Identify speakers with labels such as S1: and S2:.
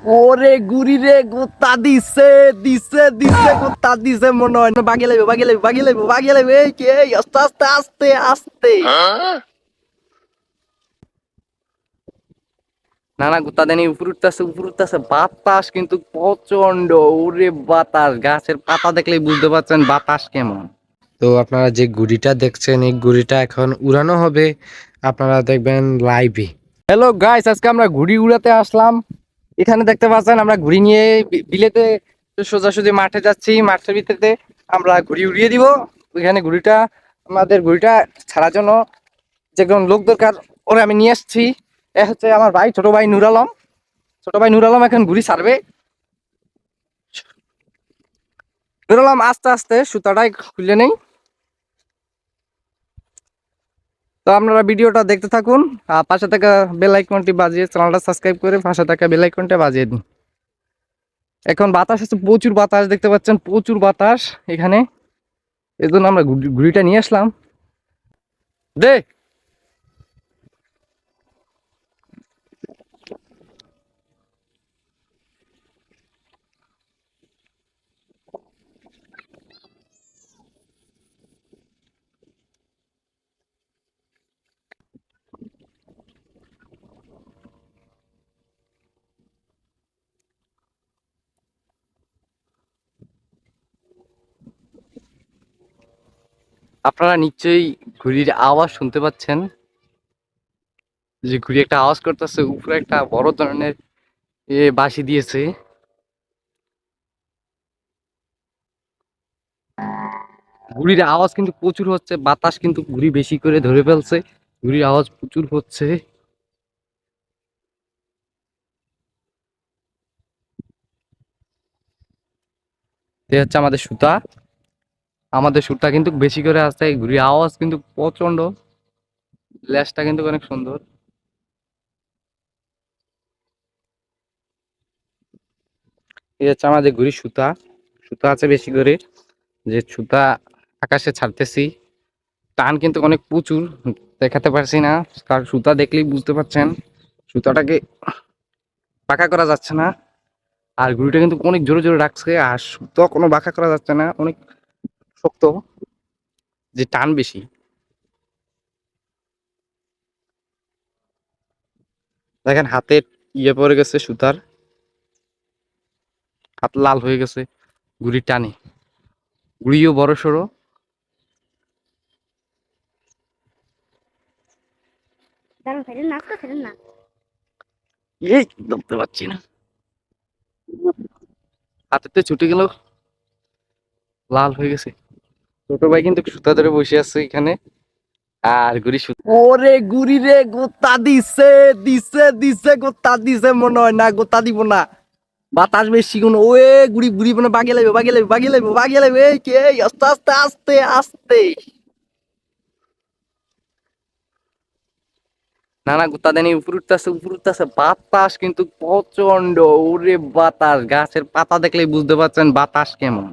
S1: ওরে গুড়ি রে গোতা দিছে দিছে দিছে গোতা দিছে মনে হয় না বাগে লাগবে বাগে লাগবে বাগে লাগবে বাগে লাগবে এই কে আস্তে আস্তে আস্তে আস্তে না না গোতা দেনি উপর উঠতেছে বাতাস কিন্তু প্রচন্ড ওরে বাতাস গাছের পাতা দেখলেই বুঝতে পারছেন বাতাস কেমন। তো আপনারা যে গুড়িটা দেখছেন এই গুড়িটা এখন উড়ানো হবে, আপনারা দেখবেন লাইভে। হ্যালো গাইস, আজকে আমরা ঘুড়ি উড়াতে আসলাম। এখানে দেখতে পাচ্ছেন আমরা ঘুড়ি নিয়ে বিলেতে সোজাসুজি মাঠে যাচ্ছি। মাঠের ভিতরে আমরা ঘুড়ি উড়িয়ে দিব। ওইখানে আমাদের ঘুড়িটা ছাড়ার জন্য যে কোনো লোক দরকার ওরে আমি নিয়ে আসছি। এ হচ্ছে আমার ভাই, ছোট ভাই নুর আলম। ছোট ভাই নুর আলম এখন ঘুড়ি ছাড়বে। নুর আলম আস্তে আস্তে সুতাটাই খুলে নেই। তো আপনারা ভিডিওটা দেখতে থাকুন, পাশে থাকা বেল আইকনটি বাজিয়ে চ্যানেলটা সাবস্ক্রাইব করে পাশে থাকা বেল আইকনটা বাজিয়ে দিন। এখন বাতাস আছে, প্রচুর বাতাস দেখতে পাচ্ছেন, প্রচুর বাতাস এখানে। এই জন্য আমরা ঘুড়িটা নিয়ে আসলাম। দে আপনারা নিশ্চয়ই ঘুড়ির আওয়াজ শুনতে পাচ্ছেন, যে ঘুড়ি একটা আওয়াজ করতেছে, উপরে একটা বড় ধরনের বাঁশি দিয়েছে। ঘুড়ির আওয়াজ কিন্তু প্রচুর হচ্ছে, বাতাস কিন্তু ঘুড়ি বেশি করে ধরে ফেলছে, ঘুড়ির আওয়াজ প্রচুর হচ্ছে। এ হচ্ছে আমাদের সুতা কিন্তু বেশি করে আসছে, ঘুড়ির আওয়াজ কিন্তু প্রচন্ড, ল্যাসটা কিন্তু অনেক সুন্দর। এই হচ্ছে আমাদের ঘুড়ির সুতা, সুতা আছে বেশি করে, যে সুতা আকাশে ছাড়তেছি। টান কিন্তু অনেক প্রচুর, দেখাতে পারছি না কারণ সুতা দেখলেই বুঝতে পারছেন সুতাটাকে বাঁকা করা যাচ্ছে না। আর ঘুড়িটা কিন্তু অনেক জোরে জোরে রাখছে, আর সুতা কোনো বাঁকা করা যাচ্ছে না, অনেক শক্ত, যে টান বেশি। দেখেন হাতে পড়ে গেছে সুতার, হাত লাল হয়ে গেছে ঘুড়ির টানে। ঘুড়িও বড় সড়ো। এই ধরতে পারছি না, হাতেতে ছুটে গেল, লাল হয়ে গেছে। ছোট ভাই কিন্তু সুতা ধরে বসে আছে এখানে, আর ঘুড়ি সুতা। ওরে গুড়ি রে গোতা দিছে দিছে দিছে গোতা দিছে মনে হয় না গোতা দিব না, বাতাস বেশি কোন ওয়ে গুড়ি গুড়ি মানে বাগে লাগবে বাগে লাগবে বাগে লাগবে বাগে লাগবে এই কে আস্তে আস্তে আস্তে আস্তে। না না গোতা দেনি উপর উঠতেছে বাতাস কিন্তু প্রচন্ড, ওরে বাতাস গাছের পাতা দেখলেই বুঝতে পারছেন বাতাস কেমন।